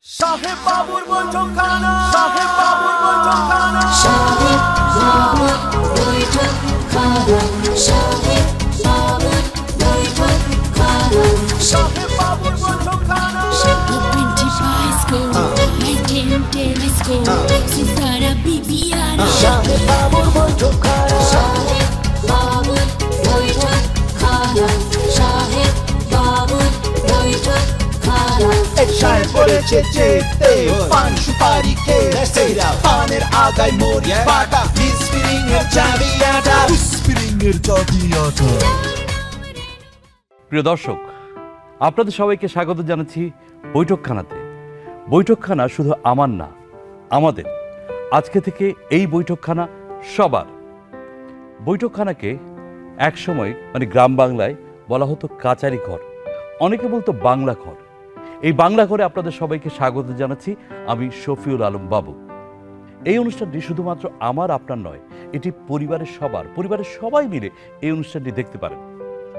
সাহেব বাবুর বৈঠকখানা, সাহেব বাবুর বৈঠকখানা, সাহেব বাবুর বৈঠকখানা, সাহেব বাবুর বৈঠকখানা, সাহেব বাবুর বৈঠকখানা। Open telescope, high-ten telescope, Sitara Bibiana. সাহেব বাবুর বৈঠকখানা, সাহেব বাবুর বৈঠকখানা, সাহেব বাবুর বৈঠকখানা। এক সাহেব বলেছে যেতে পান সুপারি খেতে, পানের আগায় মরি পাটা, স্প্রিং এর চাবিয়াটা, স্প্রিং এর চাবিয়াটা। প্রিয় দর্শক, আপনাদের সবাইকে স্বাগত জানাচ্ছি বৈঠকখানাতে। বৈঠকখানা শুধু আমার না, আমাদের। আজকে থেকে এই বৈঠকখানা সবার। বৈঠকখানাকে একসময় গ্রাম বাংলায় বলা হতো কাচারি ঘর, অনেকে বলতো বাংলা ঘর। এই বাংলা ঘরে আপনাদের সবাইকে স্বাগত জানাচ্ছি আমি শফিউল আলম বাবু। এই অনুষ্ঠানটি শুধুমাত্র আমার আপনার নয়, এটি পরিবারের সবার, পরিবারের সবাই মিলে এই অনুষ্ঠানটি দেখতে পারেন।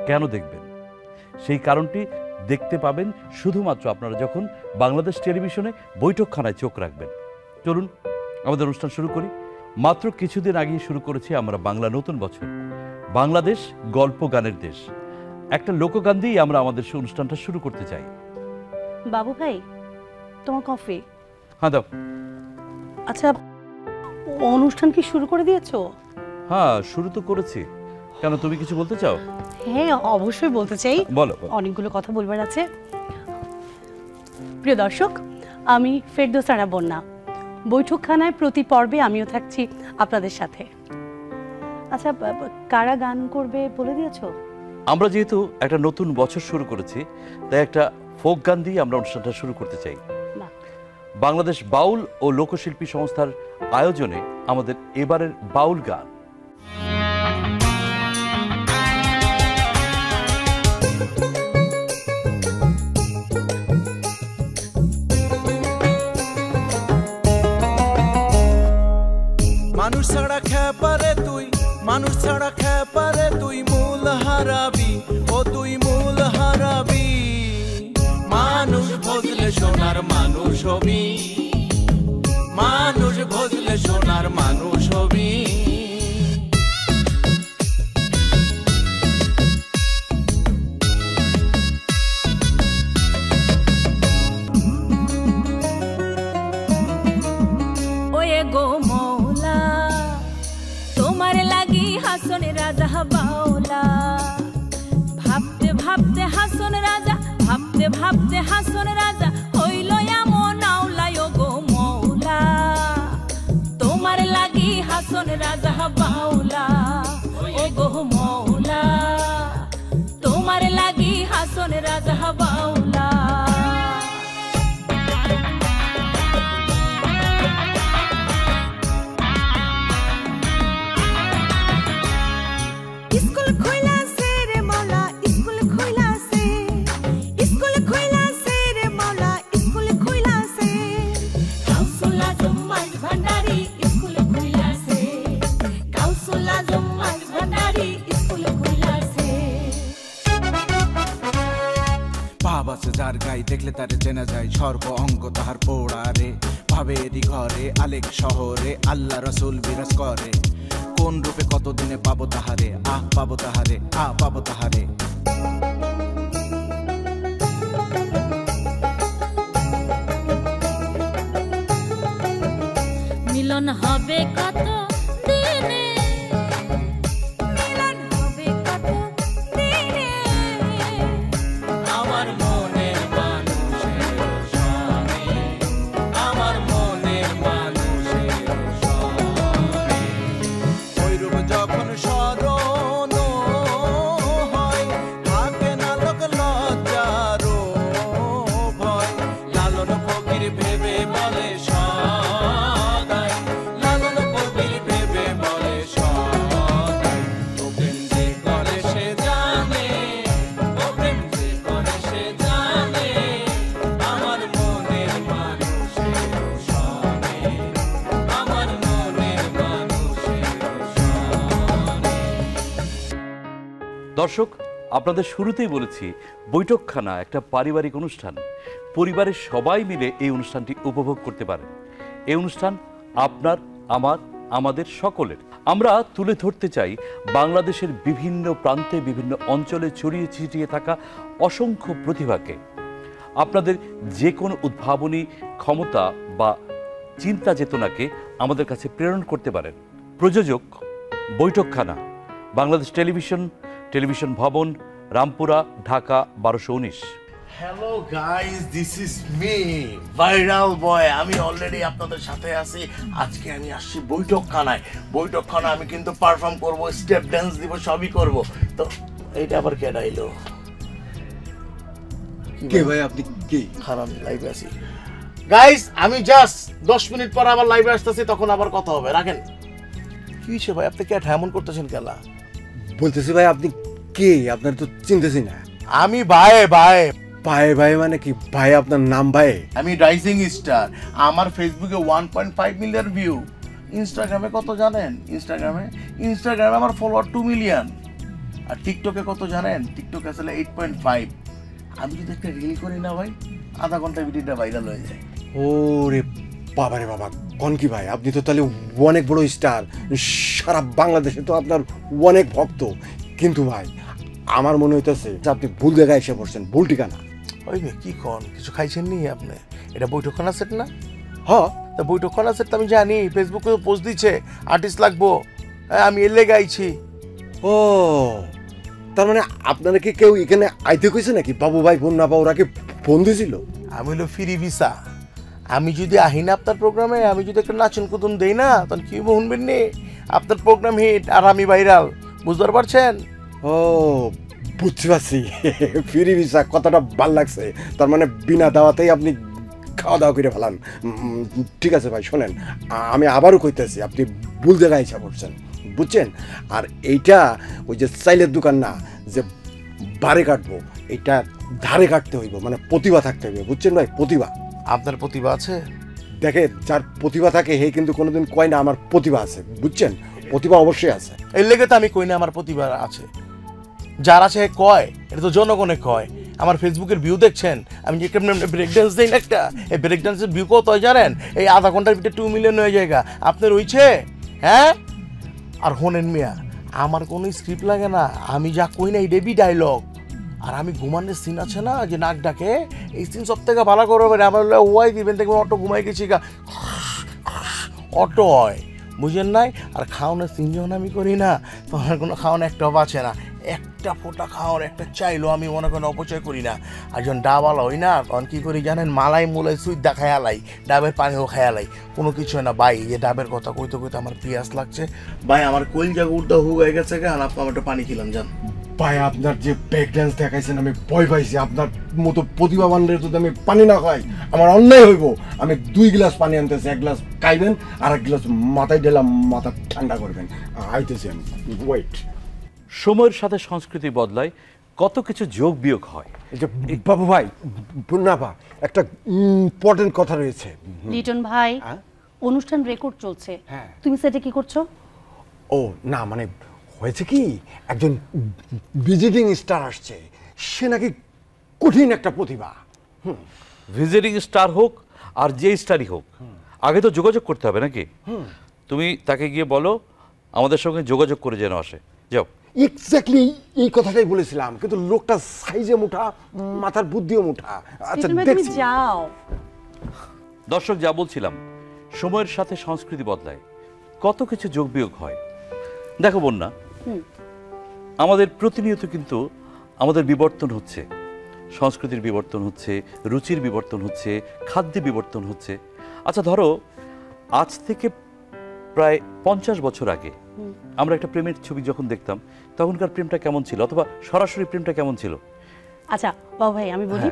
কেন দেখবেন? সেই কারণটি দেখতে পাবেন শুধুমাত্র আপনারা যখন বাংলাদেশ টেলিভিশনে বৈঠকখানায় চোখ রাখবেন। চলুন আমাদের অনুষ্ঠান শুরু করি। মাত্র কিছুদিন আগেই শুরু করেছি আমরা বাংলা নতুন বছর, বাংলাদেশ গল্প গানের দেশ। একটা লোকগান দিয়েই আমরা আমাদের অনুষ্ঠানটা শুরু করতে চাই। বাবু ভাই, তোমার কফি। হ্যাঁ দাও। আচ্ছা, অনুষ্ঠান কি শুরু করে দিয়েছো? হ্যাঁ, শুরু তো করেছি। কেন, তুমি কিছু বলতে চাও? হ্যাঁ, অবশ্যই বলতে চাই। বলো। অনেকগুলো কথা বলবার আছে। প্রিয় দর্শক, আমি ফেরদৌসারা বন্যা। বৈঠকখানায় প্রতি পর্বে আমিও থাকছি আপনাদের সাথে। আচ্ছা, কারা গান করবে বলে দিয়েছো? আমরা যেহেতু একটা নতুন বছর শুরু করেছি, তাই একটা ফোক গান দিয়ে আমরা অনুষ্ঠানটা শুরু করতে চাই। বাংলাদেশ বাউল ও লোকশিল্পী সংস্থার আয়োজনে আমাদের এবারের বাউল গান। মানুষ ছাড়া খেপারে তুই, মানুষ ছাড়া খেপারে তুই মূল হারাবি, ও তুই মূল হারাবি। মানুষ ভজলে সোনার মানুষ হবি, মানুষ ভজলে সোনার মানুষ হবি। ওয়ে গো মৌলা, তোমার লাগি হাসন রাজা বাউলা। ভাবতে ভাবতে হাসন রাজা, ভাবতে ভাবতে হাসন রাজা হইল এমন আওলায়। ও গো মৌলা, তোমার লাগি হাসন রাজা বাউলা। ও গো মৌলা, তোমার লাগি হাসন রাজা বাউলা। স্কুল খইলাছে রে মাওলা, স্কুল খইলাছে, স্কুল খইলাছে রে মাওলা, স্কুল খইলাছে। কাউসুল আজম মাঝ ভান্ডারি স্কুল খুইলাছে, কাউসুল আজম মাঝ ভান্ডারি স্কুল খুইলাছে। বাবা সে যার গাই দেখলে তারে চেনা যায়, সর্ব অঙ্গ তাহার পোড়া রে। ভাবেরি ঘরে আলেক শহরে আল্লাহ রসুল বিরাজ করে। কোন রূপে কতদিনে পাবো তাহারে, আহ পাবো তাহারে, আ পাবো তাহারে। মিলন হবে কত দিনে, মিলন হবে কত দিনে। আমার মনের মানুষের সনে, আমার মনের মানুষের সনে। ওই রূপ যখন স্মরণ হয়, থাকে না লোক লজ্জারও ভয়। লালন ফকির ভেবে বলে সদাই, লালন ফকির ভেবে বলে সদাই। ও প্রেম যে করে সে জানে, ও প্রেম যে করে সে জানে। আমার মনের মানুষের সনে, আমার মনের মানুষের সনে। দর্শক, আপনাদের শুরুতেই বলেছি বৈঠকখানা একটা পারিবারিক অনুষ্ঠান। পরিবারের সবাই মিলে এই অনুষ্ঠানটি উপভোগ করতে পারেন। এই অনুষ্ঠান আপনার, আমার, আমাদের সকলের। আমরা তুলে ধরতে চাই বাংলাদেশের বিভিন্ন প্রান্তে, বিভিন্ন অঞ্চলে ছড়িয়ে ছিটিয়ে থাকা অসংখ্য প্রতিভাকে। আপনাদের যে কোনো উদ্ভাবনী ক্ষমতা বা চিন্তা চেতনাকে আমাদের কাছে প্রেরণ করতে পারেন। প্রযোজক বৈঠকখানা, বাংলাদেশ টেলিভিশন ভবন, Rampura, Dhaka 1219। Hello guys, this is me viral boy. আমি অলরেডি আপনাদের সাথে আছি। আজকে আমি আসছি বৈঠকখানায়। আমি কিন্তু পারফর্ম করব, স্টেপ ড্যান্স দিব, সবই করব। তো এইটা আবার কে ডাইলো? কে ভাই আপনি? কে? খারাপ লাইভে আছি গাইস। আমি জাস্ট 10 মিনিট পর আবার লাইভে আসতেছি, তখন আবার কথা হবে। রাখেন। কি হইছে ভাই, আপনি কে এমন করতেছেন কেলা? বলতেছি ভাই আপনি কে? আপনার তো চিনতেছি না আমি। ভাই মানে কি ভাই? আপনার নাম ভাই? আমি রাইজিং স্টার। আমার ফেসবুকে 1.5 মিলিয়ন ভিউ। ইনস্টাগ্রামে কত জানেন? ইনস্টাগ্রামে আমার ফলোয়ার 2 মিলিয়ন। আর টিকটকে কত জানেন? টিকটকে আসলে 8.5। আমি যদি একটা রিল করি না ভাই, আধা ঘন্টা ভিডিওটা ভাইরাল হয়ে যায়। ওরে বাবা রে বাবা, কোন কি ভাই? আপনি তো তাহলে অনেক বড় স্টার। সারা বাংলাদেশে তো আপনার অনেক ভক্ত। কিন্তু ভাই আমার মনে হইতেছে যে আপনি ভুল জায়গায় এসে পড়ছেন, ভুল ঠিকানা। ওই মেয়ে কি কন? কিছু খাইছেন নি আপনি? এটা বৈঠকখানা সেট না? হ্যাঁ, তা বৈঠকখানা সেট তো আমি জানি। ফেসবুকে পোস্ট দিচ্ছে আর্টিস্ট লাগবো। আমি এলে গাইছি। ও তার মানে আপনারা কি কেউ এখানে আইতে কইছে নাকি? বাবু ভাই ফোন না পাওয়া কি ফোন দিছিল? আমি হলো ফ্রি ভিসা। আমি যদি আহি না আপনার প্রোগ্রামে, আমি যদি একটা নাচন কুতুন দেই না, তখন কি শুনবেন নি? আপনার প্রোগ্রাম হিট আর আমি ভাইরাল। বুঝতে পারছেন? ও বুঝতে পারছি। ফ্রি ভিসা কথাটা ভাল লাগছে। তার মানে বিনা দাওয়াতেই আপনি খাওয়া দাওয়া করে ফেলান। ঠিক আছে ভাই, শোনেন, আমি আবারও কইতেছি আপনি ভুল জায়গায় ইচ্ছা করছেন, বুঝছেন? আর এইটা ওই যে চাইলের দোকান না যে বারে কাটবো, এইটা ধারে কাটতে হইব, মানে প্রতিভা থাকতে হইবে, বুঝছেন ভাই? প্রতিভা। আপনার প্রতিভা আছে? দেখে যার প্রতিভা থাকে হে কিন্তু কোনোদিন কয় না আমার প্রতিভা আছে, বুঝছেন? প্রতিভা অবশ্যই আছে। এই লেগে তো আমি কই না আমার প্রতিভা আছে। যার আছে কয়, এটা তো জনগণে কয়। আমার ফেসবুকের ভিউ দেখছেন, আমি যে ব্রেক ডান্স দিই না একটা, এই ব্রেক ডান্সের ভিউ কত জানেন? এই আধা ঘন্টার ভিতরে 2 মিলিয়ন হয়ে যায়। আপনার হইছে? হ্যাঁ। আর হোনেন মিয়া, আমার কোনো স্ক্রিপ্ট লাগে না। আমি যা কই না এই ডেবি ডায়লগ। আর আমি ঘুমানোর সিন আছে না, যে নাক ডাকে, এই সিন সব থেকে ভালো করবে। আমার ওয়াই দিবেন, দেখবেন অটো ঘুমাই গেছি গা, অটো হয়, বুঝেন নাই? আর খাওয়ানোর সিন যখন আমি করি না, তখন কোনো খাওয়ানো একটাও বাঁচে না। একটা ফোঁটা খাওয়ার একটা চাইলেও আমি মনে করেন অপচয় করি না। আর যখন ডাবাল হই না, তখন কী করি জানেন? মালাই মুলাই সুইদা খায়ালাই, ডাবের পানিও খায়ালাই, কোনো কিছু না। ভাই এই যে ডাবের কথা কইতে কইতে আমার পিয়াস লাগছে ভাই, আমার কোল জায়গা উর্দা হয়ে গেছে গা। আপনি আমার একটা পানি খেলাম যান ভাই। আপনার যে ব্রেক ডান্স দেখাইছেন আমি ভয় পাইছি। আপনার মতো প্রতিভাবানদের যদি আমি পানি না খাই আমার অন্যায় হইব। আমি 2 গ্লাস পানি আনতেছি, 1 গ্লাস খাইবেন আর 1 গ্লাস মাথায় ঢেলাম, মাথা ঠান্ডা করবেন। আইতেছি আমি, ওয়েট। সময়ের সাথে সংস্কৃতি বদলায়, কত কিছু যোগ বিয়োগ হয়। এই যে বাবু ভাই, পূর্ণাভা, একটা ইম্পর্টেন্ট কথা রয়েছে। লিটন ভাই, অনুষ্ঠান রেকর্ড চলছে, হ্যাঁ। তুমি সেটা কি করছো? ও না, মানে হয়েছে কি, একজন ভিজিটিং স্টার আসছে, সে নাকি কঠিন একটা প্রতিভা। ভিজিটিং স্টার হোক আর যে স্টারই হোক, আগে তো যোগাযোগ করতে হবে নাকি? তুমি তাকে গিয়ে বলো আমাদের সঙ্গে যোগাযোগ করে যেন আসে। যাও। এক্স্যাক্টলি এই কথাটাই বলেছিলাম, কিন্তু লোকটা সাইজে মুঠা, মাথার বুদ্ধিও মুঠা। আচ্ছা তুমি যাও। দর্শক, যা বলছিলাম, সময়ের সাথে সংস্কৃতি বদলায়, কত কিছু যোগ বিয়োগ হয়। দেখো বন্যা, আমাদের প্রতিনিয়ত কিন্তু আমাদের বিবর্তন হচ্ছে, সংস্কৃতির বিবর্তন হচ্ছে, রুচির বিবর্তন হচ্ছে, খাদ্যে বিবর্তন হচ্ছে। আচ্ছা ধরো, আজ থেকে প্রায় 50 বছর আগে আমরা একটা প্রেমের ছবি যখন দেখতাম, তখনকার প্রেমটা কেমন ছিল, অথবা সরাসরি প্রেমটা কেমন ছিল? আচ্ছা বাবু ভাই, আমি বলি,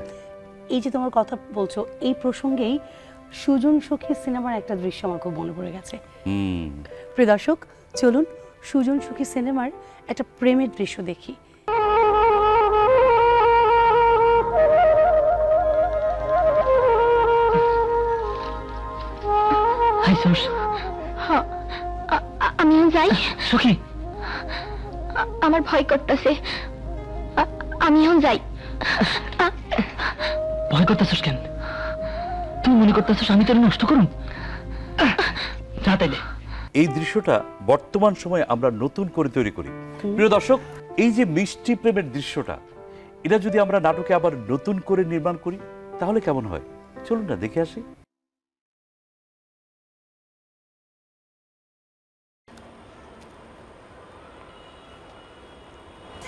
এই যে তোমার কথা বলছো, এই প্রসঙ্গেই সুজন সুখী সিনেমার একটা দৃশ্য আমার খুব মনে পড়ে গেছে। প্রিয় দর্শক, চলুন সুজন সুখী সিনেমার একটা প্রেমের দৃশ্য দেখি। আমি যাই। সুখী, আমার ভয় করতেছে। আমি এখন যাই। ভয় করতেছিস কেন? তুই মনে করতেছিস আমি তোর নষ্ট করুন? যা তাইলে। এই দৃশ্যটা বর্তমান সময়ে আমরা নতুন করে তৈরি করি। প্রিয় দর্শক, এই যে মিষ্টি প্রেমের দৃশ্যটা, এটা যদি আমরা নাটকে আবার নতুন করে নির্মাণ করি তাহলে কেমন হয়? চলুন না দেখে আসি।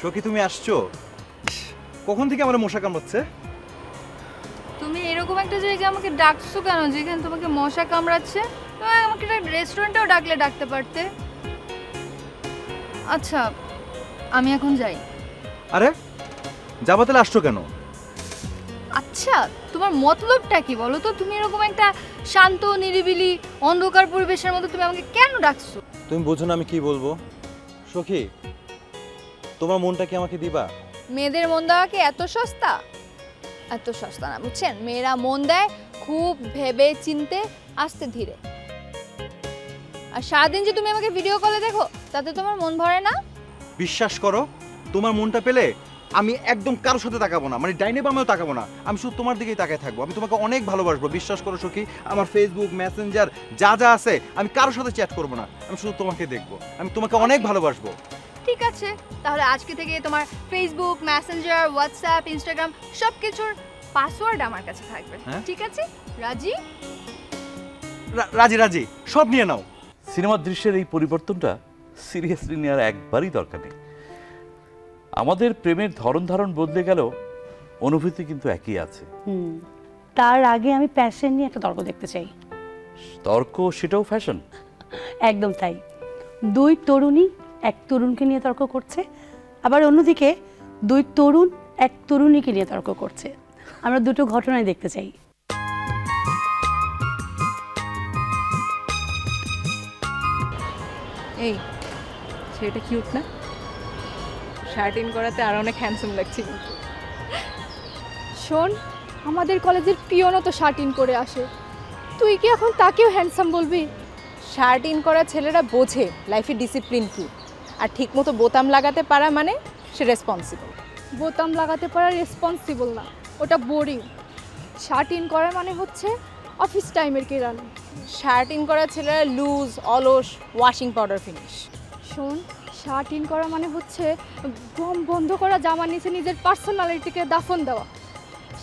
সখী, তুমি আসছো? কখন থেকে আমার মশা কামড়াচ্ছে? তুমি এরকম একটা জায়গায় আমাকে ডাকছো কেন যেখানে তোমাকে মশা কামড়াচ্ছে? তুমি আমাকে একটা রেস্টুরেন্টেও ডাকতে পারতে। আচ্ছা, আমি এখন যাই। আরে যাবা তাহলে আসছো কেন? আচ্ছা, তোমার মতলবটা কি বলো তো? তুমি এরকম একটা শান্ত নিরিবিলি অন্ধকার পরিবেশের মধ্যে তুমি আমাকে কেন ডাকছো? তুমি বোঝো না আমি কি বলবো। সখী, তোমার মনটা কি আমাকে দিবা? মেয়েদের মন দেওয়া কি এত সস্তা? এত সস্তা না, বুঝছেন? মেয়েরা মন দেয় খুব ভেবে চিনতে, আস্তে ধীরে। আর সারাদিন যে তুমি আমাকে ভিডিও কলে দেখো তাতে তোমার মন ভরে না? বিশ্বাস করো, তোমার মনটা পেলে আমি একদম কারোর সাথে তাকাবো না, মানে ডাইনে বামেও তাকাবো না, আমি শুধু তোমার দিকেই তাকায় থাকবো। আমি তোমাকে অনেক ভালোবাসবো, বিশ্বাস করো সখী। আমার ফেসবুক, মেসেঞ্জার যা যা আছে আমি কারোর সাথে চ্যাট করবো না, আমি শুধু তোমাকে দেখবো। আমি তোমাকে অনেক ভালোবাসবো। ঠিক আছে, তাহলে আজকে থেকে তোমার ফেসবুক, মেসেঞ্জার, হোয়াটসঅ্যাপ, ইনস্টাগ্রাম সব কিছুর পাসওয়ার্ড আমার কাছে থাকবে। ঠিক আছে? রাজি? রাজি রাজি, সব নিয়ে নাও। সিনেমার দৃশ্যের এই পরিবর্তনটা সিরিয়াসলি নেওয়ার একবারই দরকার নেই। আমাদের প্রেমের ধরন ধারণ বদলে গেলেও অনুভূতি কিন্তু একই আছে। তার আগে আমি প্যাশন নিয়ে একটা তর্ক দেখতে চাই। তর্ক? সেটাও ফ্যাশন? একদম তাই। দুই তরুণী এক তরুণকে নিয়ে তর্ক করছে, আবার অন্যদিকে দুই তরুণ এক তরুণীকে নিয়ে তর্ক করছে। আমরা দুটো ঘটনায় দেখতে চাই। এই সেটা কিউট না? শার্ট ইন করাতে আর অনেক হ্যান্ডসাম লাগছে কিন্তু। শোন, আমাদের কলেজের পিয়নও তো শার্ট ইন করে আসে, তুই কি এখন তাকেও হ্যান্ডসাম বলবি? শার্ট ইন করা ছেলেরা বোঝে লাইফে ডিসিপ্লিন কি, আর ঠিকমতো বোতাম লাগাতে পারা মানে সে রেসপন্সিবল। বোতাম লাগাতে পারা রেসপন্সিবল না, ওটা বোরিং। শার্ট ইন করা মানে হচ্ছে অফিস টাইমের কেরানি। শার্ট ইন করা ছেলেরা লুজ, অলস, ওয়াশিং পাউডার ফিনিশ। শোন, শার্ট ইন করা মানে হচ্ছে গম বন্ধ করা জামার নিচে নিজের পার্সোনালিটিকে দাফন দেওয়া।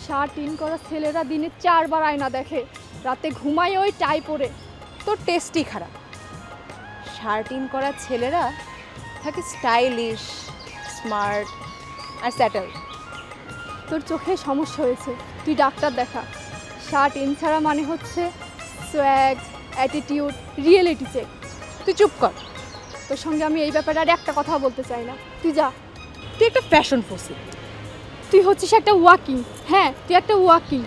শার্ট ইন করা ছেলেরা দিনে 4 বার আয়না দেখে, রাতে ঘুমায় ওই টাই পরে। তোর টেস্টই খারাপ। শার্ট ইন করা ছেলেরা থাকে স্টাইলিশ, স্মার্ট আর স্যাটেল। তোর চোখে সমস্যা হয়েছে, তুই ডাক্তার দেখা। শার্ট ইন ছাড়া মানে হচ্ছে সোয়াগ, অ্যাটিটিউড, রিয়েলিটি চেক। তুই চুপ কর, তোর সঙ্গে আমি এই ব্যাপারে আর একটা কথা বলতে চাই না, তুই যা। তুই একটা ফ্যাশন ফসিল। তুই হচ্ছিস একটা ওয়াকিং, হ্যাঁ তুই একটা ওয়াকিং।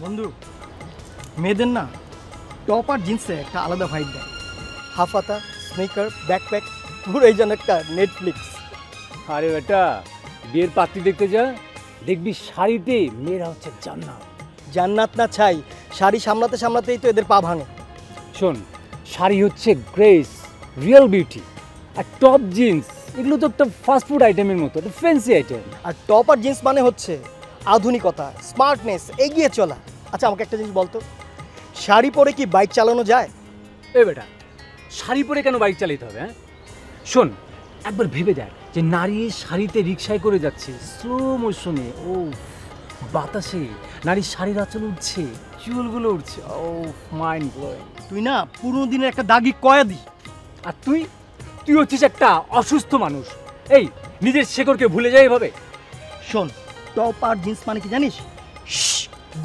বন্ধু, মেয়েদের না টপ আর জিন্সে একটা আলাদা ভাইব দেয়। হাফাতা, স্নিকার, ব্যাকপ্যাক, পুরোই যেন একটা নেটফ্লিক্স। আরে বেটা, বিয়ের পাত্রী দেখতে যা, দেখবি শাড়িতে মেয়েরা হচ্ছে জান্নাত। জান্নাত না ছাই, শাড়ি সামলাতে সামলাতেই তো এদের পা ভাঙে। শোন, শাড়ি হচ্ছে গ্রেস, রিয়েল বিউটি, আর টপ জিন্স এগুলো তো একটা ফাস্ট ফুড আইটেমের মতো, একটা ফ্যান্সি আইটেম। আর টপ আর জিন্স মানে হচ্ছে আধুনিকতা, স্মার্টনেস, এগিয়ে চলা। আচ্ছা আমাকে একটা জিনিস বলতো, শাড়ি পরে কি বাইক চালানো যায়? এ বেটা, শাড়ি পরে কেন বাইক চালাতে হবে? হ্যাঁ শোন, একবার ভেবে দেখ যে নারী শাড়িতে রিক্সায় করে যাচ্ছে স্লো মোশনে, ও বাতাসে নারীর শাড়ির আঁচল উঠছে, চুলগুলো উঠছে, ও মাইন্ড ব্লোয়িং। তুই না পুরনো দিনের একটা দাগি কয়াদি। আর তুই তুই হচ্ছিস একটা অসুস্থ মানুষ। এই নিজের শেকড়কে ভুলে যায় এভাবে? শোন, টপ আর জিন্স মানে কি জানিস?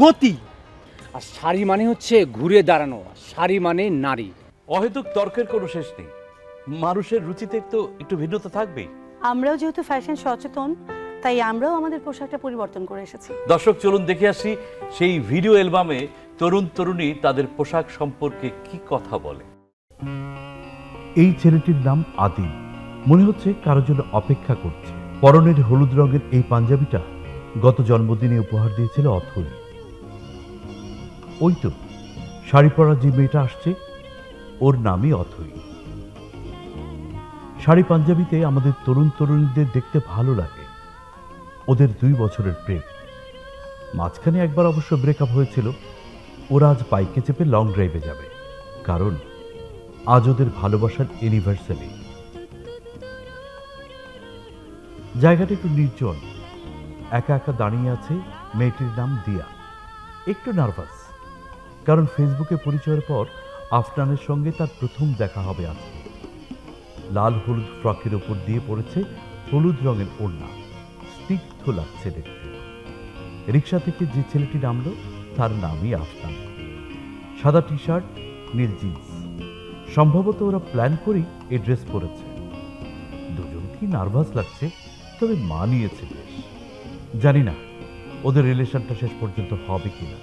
গতি। আর শাড়ি মানে হচ্ছে ঘুরে দাঁড়ানো, শাড়ি মানে নারী। অহেতুক তর্কের কোনো শেষ নেই। মানুষের রুচিতে তো একটু ভিন্নতা থাকবেই। আমরাও যেহেতু ফ্যাশন সচেতন, তাই আমরাও আমাদের পোশাকটা পরিবর্তন করে এসেছি। দর্শক, চলুন দেখে আসি সেই ভিডিও অ্যালবামে তরুণ তরুণী তাদের পোশাক সম্পর্কে কি কথা বলে। এই ছেলেটির নাম আদিল, মনে হচ্ছে কারোর জন্য অপেক্ষা করছে। পরনের হলুদ রঙের এই পাঞ্জাবিটা গত জন্মদিনে উপহার দিয়েছিল অথৈ। ওই তো শাড়ি পরা যে মেয়েটা আসছে, ওর নামই অথৈ। শাড়ি পাঞ্জাবিতে আমাদের তরুণ তরুণীদের দেখতে ভালো লাগে। ওদের 2 বছরের প্রেম, মাঝখানে একবার অবশ্য ব্রেকআপ হয়েছিল। ওরা আজ বাইকে চেপে লং ড্রাইভে যাবে, কারণ আজ ওদের ভালোবাসার অ্যানিভার্সারি। জায়গাটা একটু নির্জন, একা একা দাঁড়িয়ে আছে মেয়েটির নাম দিয়া। একটু নার্ভাস, কারণ ফেসবুকে পরিচয়ের পর আফনানের সঙ্গে তার প্রথম দেখা হবে আজকে। লাল হলুদ ফ্রকের ওপর দিয়ে পড়েছে হলুদ রঙের ওড়না, স্নিগ্ধ লাগছে দেখতে। রিক্সা থেকে যে ছেলেটি নামলো তার নামই আফনান। সাদা টি শার্ট, নীল জিন্স। সম্ভবত ওরা প্ল্যান করেই এই ড্রেস পরেছে। দুজনকেই নার্ভাস লাগছে, তবে মানিয়েছে বেশ। জানি না ওদের রিলেশনটা শেষ পর্যন্ত হবে কিনা।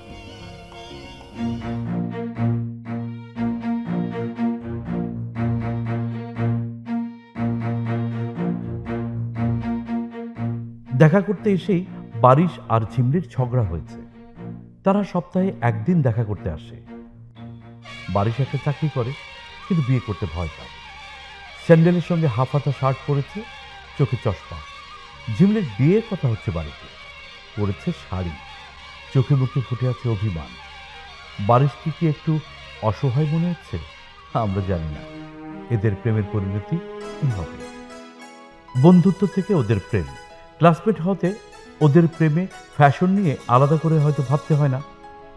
দেখা করতে এসেই বারিশ আর ঝিমলির ঝগড়া হয়েছে। তারা সপ্তাহে একদিন দেখা করতে আসে। বারিশ একটা চাকরি করে, কিন্তু বিয়ে করতে ভয় পায়। স্যান্ডেলের সঙ্গে হাফ হাতা শার্ট পরেছে, চোখে চশমা। ঝিমলির বিয়ের কথা হচ্ছে বাড়িতে, পরেছে শাড়ি, চোখে মুখে ফুটে আছে অভিমান। বারিশকে কি একটু অসহায় মনে হচ্ছে? আমরা জানি না এদের প্রেমের পরিণতি কি হবে। বন্ধুত্ব থেকে ওদের প্রেম, ক্লাসমেট হতে ওদের প্রেমে ফ্যাশন নিয়ে আলাদা করে হয়তো ভাবতে হয় না,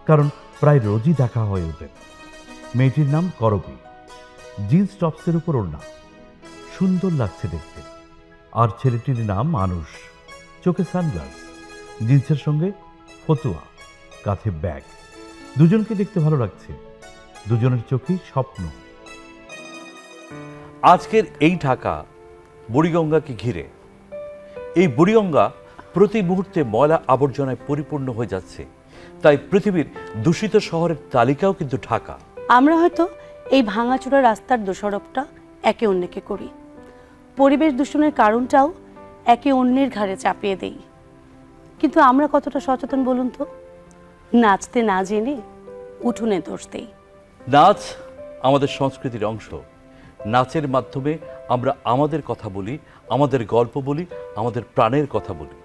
কারণ প্রায় রোজই দেখা হয় ওদের। মেয়েটির নাম করবী, জিন্স টপসের উপর ওড়না, সুন্দর লাগছে দেখতে। আর ছেলেটির নাম মানুষ, চোখে সানগ্লাস, জিন্সের সঙ্গে ফতুয়া, কাঁধে ব্যাগ। দুজনকে দেখতে ভালো লাগছে, দুজনের চোখেই স্বপ্ন। আজকের এই ঢাকা বুড়িগঙ্গাকে ঘিরে। এই বুড়িগঙ্গা প্রতি মুহূর্তে ময়লা আবর্জনায় পরিপূর্ণ হয়ে যাচ্ছে, তাই পৃথিবীর দূষিত শহরের তালিকাও কিন্তু ঢাকা। আমরা হয়তো এই ভাঙাচোরা রাস্তার দোষারোপটা একে অন্যকে করি, পরিবেশ দূষণের কারণটাও একে অন্যের ঘাড়ে চাপিয়ে দেই। কিন্তু আমরা কতটা সচেতন বলুন তো? নাচতে না জেনে উঠোনে দোষ দেই। নাচ আমাদের সংস্কৃতির অংশ। নাচের মাধ্যমে আমরা আমাদের কথা বলি, আমাদের গল্প বলি, আমাদের প্রাণের কথা বলি।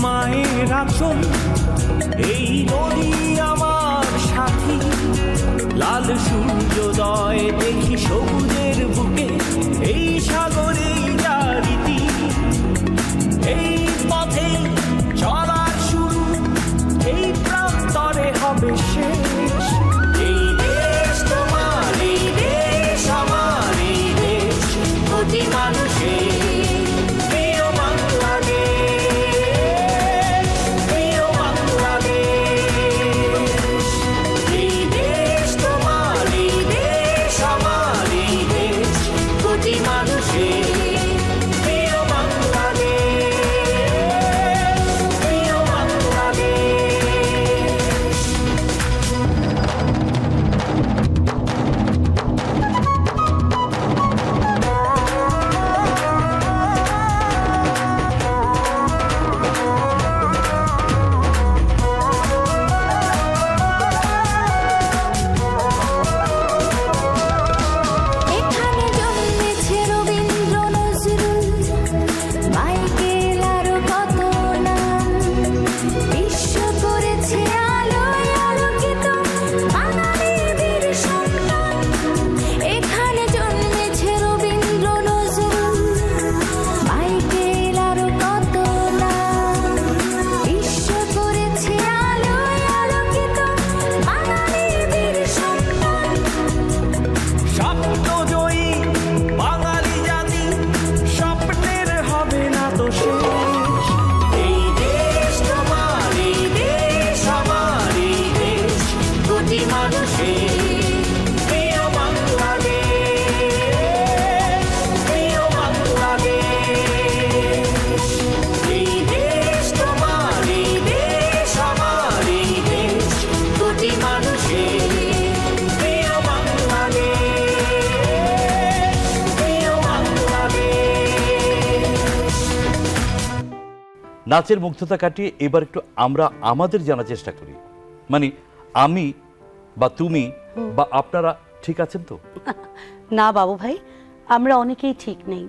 মায়ের আঁচল, এই নদী আমার সাথী। লাল সূর্যোদয় দেখি সবুজের বুকে, এই সাগরেই রীতি। এই পথে চলার শুরু, এই প্রান্তরে হবে শেষ। এই দেশ তোমার, এই দেশ আমার, এই দেশ প্রতি মানুষের এই দেশ তোমার, এই দেশ আমার, এই নাচের মুগ্ধতা কাটিয়ে এবার একটু আমরা আমাদের জানার চেষ্টা করি, মানে আমি বা তুমি বা আপনারা ঠিক আছেন তো? না বাবু ভাই, আমরা অনেকেই ঠিক নেই।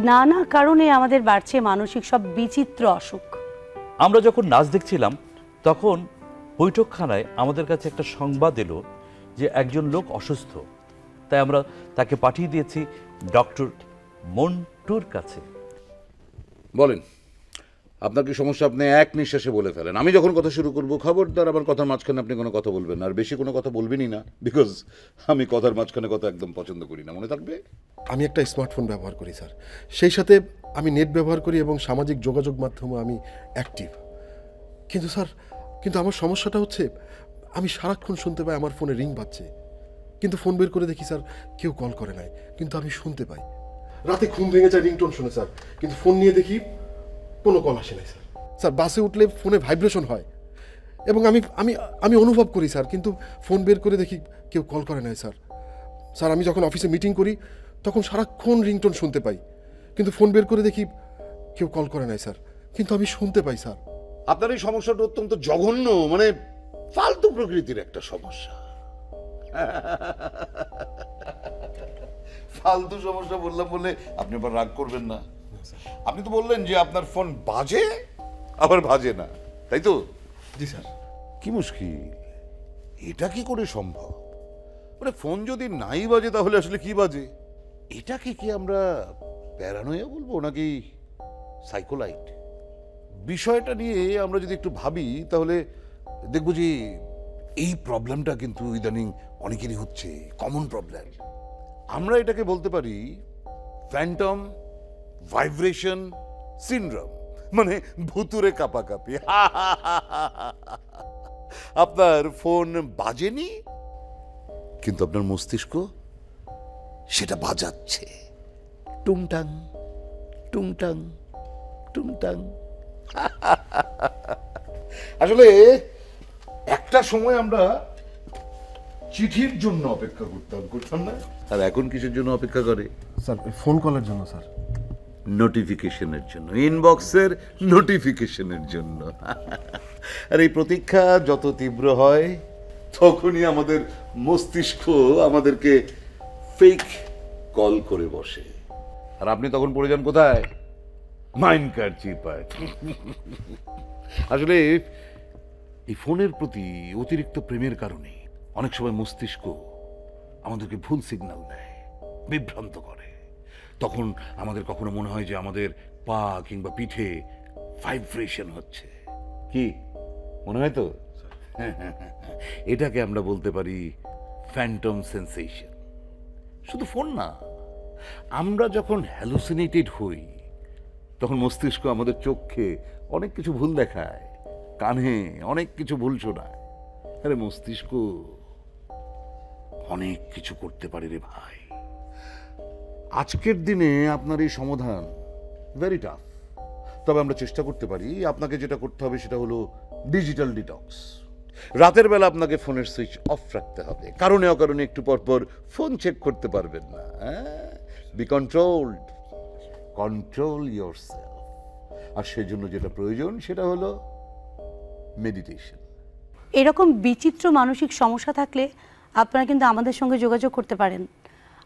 নানা কারণে আমাদের বাড়ছে মানসিক সব বিচিত্র অসুখ। আমরা যখন নাচ দেখছিলাম তখন বৈঠকখানায় আমাদের কাছে একটা সংবাদ এলো যে একজন লোক অসুস্থ, তাই আমরা তাকে পাঠিয়ে দিয়েছি ডক্টর মন্টুর কাছে। বলেন, আপনার কি সমস্যা? আপনি এক নিঃশ্বাসে বলে ফেলেন। আমি যখন কথা শুরু করব খবরদার আমার কথার মাঝখানে আপনি কোনো কথা বলবেন না, আর বেশি কোনো কথা বলবেনই না, বিকজ আমি কথার মাঝখানে কথা একদম পছন্দ করি না, মনে থাকবে? আমি একটা স্মার্টফোন ব্যবহার করি স্যার, সেই সাথে আমি নেট ব্যবহার করি এবং সামাজিক যোগাযোগ মাধ্যমে আমি অ্যাক্টিভ। কিন্তু স্যার, কিন্তু আমার সমস্যাটা হচ্ছে আমি সারাক্ষণ শুনতে পাই আমার ফোনে রিং বাজছে, কিন্তু ফোন বের করে দেখি স্যার কেউ কল করে নাই, কিন্তু আমি শুনতে পাই। রাতে ঘুম ভেঙে যায় রিংটোন শুনে স্যার, কিন্তু ফোন নিয়ে দেখি কোনো কল আসে নাই স্যার। স্যার বাসে উঠলে ফোনে ভাইব্রেশন হয় এবং আমি আমি আমি অনুভব করি স্যার, কিন্তু ফোন বের করে দেখি কেউ কল করে নাই স্যার। স্যার আমি যখন অফিসে মিটিং করি তখন সারাক্ষণ রিংটোন শুনতে পাই, কিন্তু ফোন বের করে দেখি কেউ কল করে নাই স্যার, কিন্তু আমি শুনতে পাই স্যার। আপনার এই সমস্যাটা অত্যন্ত জঘন্য, মানে ফালতু প্রকৃতির একটা সমস্যা। ফালতু সমস্যা বললাম বলে আপনি আবার রাগ করবেন না। আপনি তো বললেন যে আপনার ফোন বাজে আবার বাজে না, তাই তো? জি স্যার। কি মুশকিল, এটা কি করে সম্ভব? মানে ফোন যদি নাই বাজে তাহলে আসলে কি বাজে? এটাকে কি আমরা প্যারানোয়া বলবো নাকি সাইকোলাইট? বিষয়টা নিয়ে আমরা যদি একটু ভাবি তাহলে দেখবো যে এই প্রবলেমটা কিন্তু ইদানিং অনেকেরই হচ্ছে, কমন প্রবলেম। আমরা এটাকে বলতে পারি ফ্যান্টম ভাইব্রেশন সিনড্রোম, মানে ভুতুরে কাঁপাকাঁপি। আপনার ফোন বাজেনি কিন্তু আপনার মস্তিষ্ক সেটা বাজাচ্ছে, টুংটাং টুংটাং টুংটাং। আসলে একটা সময় আমরা চিঠির জন্য অপেক্ষা করতাম না, আর এখন কিসের জন্য অপেক্ষা করে? স্যার ফোন কলের জন্য স্যার, নোটিফিকেশনের জন্য, ইনবক্সের নোটিফিকেশনের জন্য। আর এই প্রতীক্ষা যত তীব্র হয় তখনই আমাদের মস্তিষ্ক আমাদেরকে ফেক কল করে বসে, আর আপনি তখন পড়ে যান কোথায়? মাইন্ড কার চিপায়। আসলে এই ফোনের প্রতি অতিরিক্ত প্রেমের কারণে অনেক সময় মস্তিষ্ক আমাদেরকে ভুল সিগন্যাল দেয়, বিভ্রান্ত করে। তখন আমাদের কখনো মনে হয় যে আমাদের পা কিংবা পিঠে ভাইব্রেশন হচ্ছে। কি মনে হয় তো? এটাকে আমরা বলতে পারি ফ্যান্টম সেন্সেশন। শুধু ফোন না, আমরা যখন হ্যালুসিনেটেড হই তখন মস্তিষ্ক আমাদের চোখে অনেক কিছু ভুল দেখায়, কানে অনেক কিছু ভুল শোনায়। আরে মস্তিষ্ক অনেক কিছু করতে পারে রে ভাই। আজকের দিনে আপনার এই সমাধান ভেরি টাফ, তবে আমরা চেষ্টা করতে পারি। আপনাকে যেটা করতে হবে সেটা হলো ডিজিটাল ডিটক্স। রাতের বেলা আপনাকে ফোনের সুইচ অফ রাখতে হবে, কারণে অকারণে একটু পর পর ফোন চেক করতে পারবেন না। Be controlled, control yourself. আর সেজন্য যেটা প্রয়োজন সেটা হলো মেডিটেশন। এরকম বিচিত্র মানসিক সমস্যা থাকলে আপনারা কিন্তু আমাদের সঙ্গে যোগাযোগ করতে পারেন।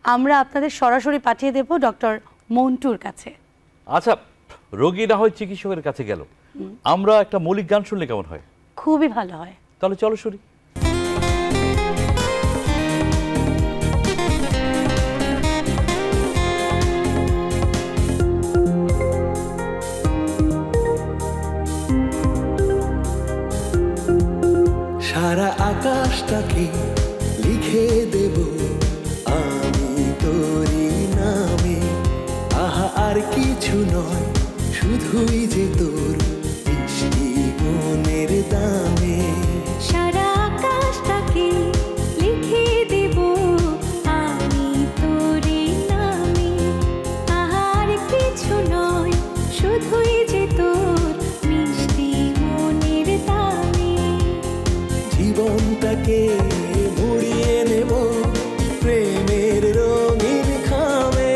আমরা আপনাদের সরাসরি পাঠিয়ে দেব ডক্টর মন্টুর কাছে। আচ্ছা, রোগী না হয় চিকিৎসকের কাছে গেল, আমরা একটা মৌলিক গান শুনলে কেমন হয়? খুবই ভালো হয়। তাহলে চলো শুনি। সারা আকাশটাকে লিখে দেব আমি তোরই নামে, আহা আর কিছু নয়, শুধুই যে তোর মিষ্টি মনের দামে। সারা আকাশটাকে লিখে দেব আমি তোরই নামে, আর কিছু নয়, শুধুই যে তোর মিষ্টি মনের দামে। জীবনটাকে মুড়িয়ে নেব প্রেমের রঙিন খামে।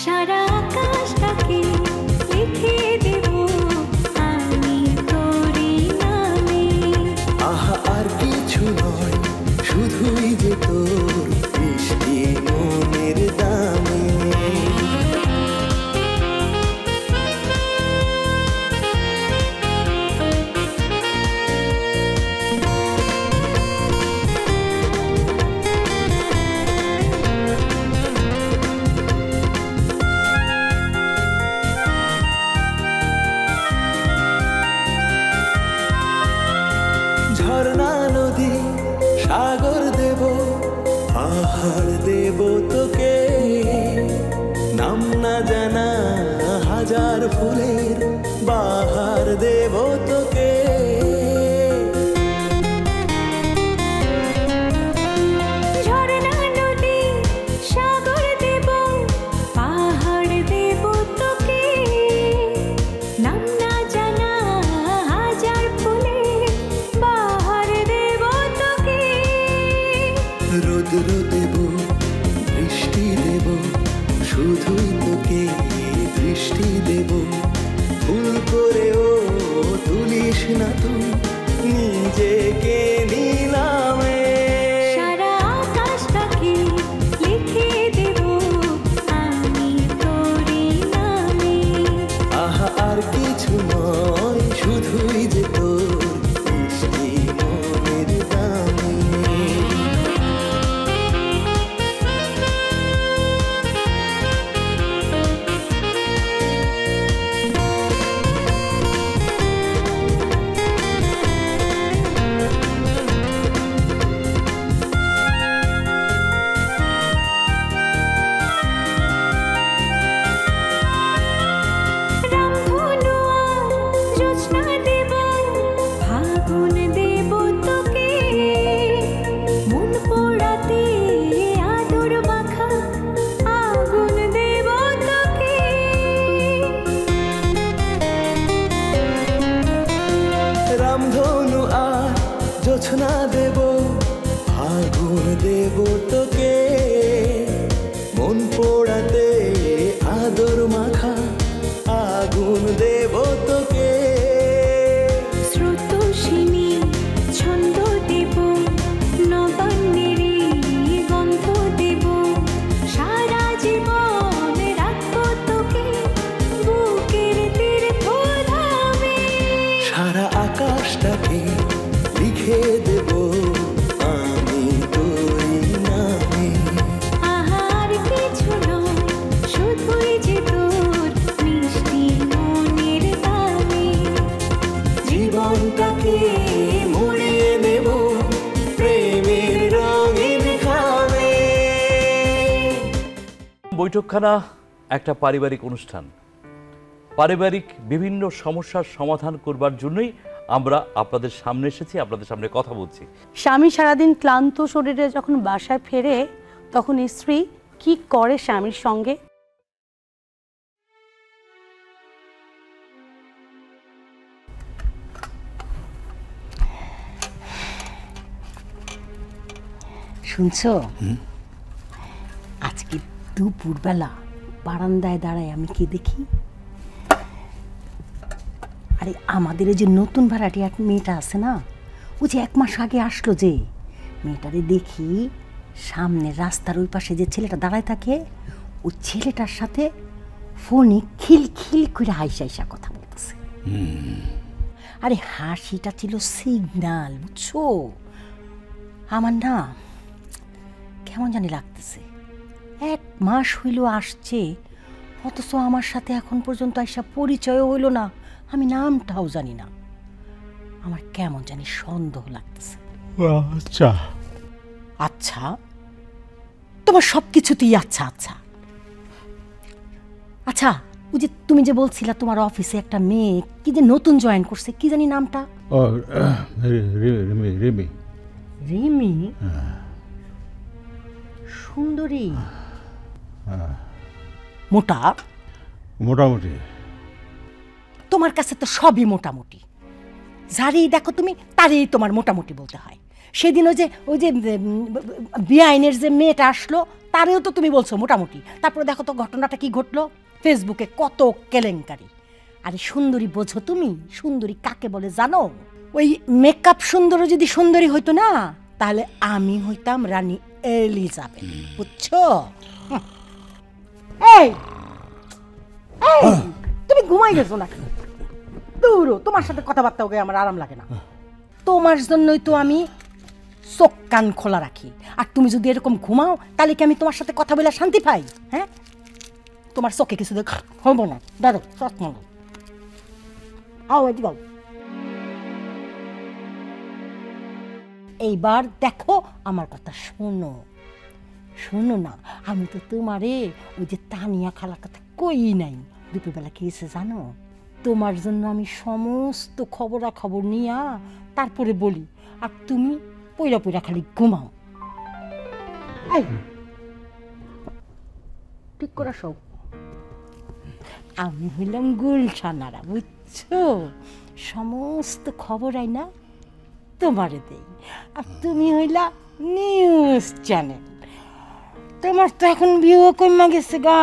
সারা আকাশটাকে সাগর দেব পাহাড় দেব তোকে নাম না জানা হাজার ফুলের বাহার দেব তোকে ঝরনা নদী সাগর দেব পাহাড় দেব তোকে নাম না জানা হাজার ফুলের বাহার দেব তোকে রোদ্র দেব বৃষ্টি দেব শুধুই তোকে দৃষ্টি দেব ভুল করেও তুলিস না তুই নিজেকে নিলামে সারা আকাশটাকে লিখে দেব আমি তোরই নামে আহা আর কিছু নয় শুধুই যে তোর মিষ্টি মনের দামে রামধনু আর জ্যোৎস্না দেব ফাগুন দেব তোকে মন পোড়াতে আদর মাখা আগুন দেব তোকে রামধনু আর জ্যোৎস্না দেব ফাগুন দেব তোকে মন পোড়াতে আদর মাখা আগুন দেব তোকে স্রোতস্বিনী ছন্দ দেব নবান্নেরই গন্ধ দেব সারা জীবন রাখবো তোকে বুকের তীর্থ ধামে সারা আকাশটাকে লিখে দেব আমি তোরই নামে আহার কিছু নয় শুধুই যে তোর মিষ্টি মনের দামে জীবনটাকে মুড়িয়ে নেব প্রেমের রঙিন খামে বৈঠকখানা একটা পারিবারিক অনুষ্ঠান। পারিবারিক বিভিন্ন সমস্যার সমাধান করবার জন্যই আমরা আপনাদের সামনে এসেছি, আপনাদের সামনে কথা বলছি। স্বামী সারাদিন ক্লান্ত শরীরে যখন বাসায় ফেরে তখন স্ত্রী কি করে স্বামীর সঙ্গে? শুনছো, আজকে দুপুরবেলা বারান্দায় দাঁড়ায় আমি কি দেখি? আরে আমাদের এই যে নতুন ভাড়াটিয়া মেয়েটা আছে না, ও যে 1 মাস আগে আসলো, যে মেয়েটারে দেখি সামনে রাস্তার ওই পাশে যে ছেলেটা দাঁড়ায় থাকে, ও ছেলেটার সাথে ফোনে খিলখিল করে হাইসা কথা বলতেছে। আরে হাসিটা ছিল সিগনাল, বুঝছো? আমার না কেমন জানি লাগতেছে, 1 মাস হইল আসছে, অথচ আমার সাথে এখন পর্যন্ত আইসা পরিচয়ও হইল না, আমি নামটাও জানি না। আমার কেমন জানি সন্দেহ লাগতেছে। আচ্ছা আচ্ছা, তোমার সব কিছুতেই আচ্ছা আচ্ছা আচ্ছা। ওই যে তুমি যে বলছিলা তোমার অফিসে একটা মেয়ে কি যে নতুন জয়েন করছে, কি জানি নামটা? রিমি। রিমি? সুন্দরী, মোটা? মোটামুটি। তোমার কাছে তো সবই মোটামুটি, যারই দেখো তুমি তারই তোমার মোটামুটি বলতে হয়। সেদিন ওই যে বিআইনের যে মেয়েটা আসলো, তারেও তো তুমি বলছো মোটামুটি। তারপরে দেখো তো ঘটনাটা কি ঘটলো, ফেসবুকে কত কেলেঙ্কারি। আরে সুন্দরী বোঝো তুমি? সুন্দরী কাকে বলে জানো? ওই মেকআপ সুন্দরী যদি সুন্দরী হইতো না, তাহলে আমি হইতাম রানী এলিজাবেথ, বুঝছো? এই তুমি ঘুমাই গেছো নাকি? দূরো, তোমার সাথে কথাবার্তা ওকে আমার আরাম লাগে না। তোমার জন্যই তো আমি চোখ কান খোলা রাখি, আর তুমি যদি এরকম ঘুমাও তাহলে কি আমি তোমার সাথে কথা বলে শান্তি পাই? হ্যাঁ, তোমার চোখে কিছু হবো না। দাদা চশমা আও, এদিকে আও। এইবার দেখো আমার কথা শোনো শোনো না, আমি তো তোমারে ওই যে তানিয়া খালার কথা কই নাই। দুপুরবেলা কি হয়েছে জানো? তোমার জন্য আমি সমস্ত খবরাখবর নিয়া তারপরে বলি, আর তুমি পইরা পইরা খালি ঘুমাও। ঠিক করে সব আমি হইলাম গুলশানারা, বুঝছো? সমস্ত খবর আইনা তোমারে দেই, আর তুমি হইলা নিউজ চ্যানেল। তোমার তো এখন ভিউ কমা গেছে গা।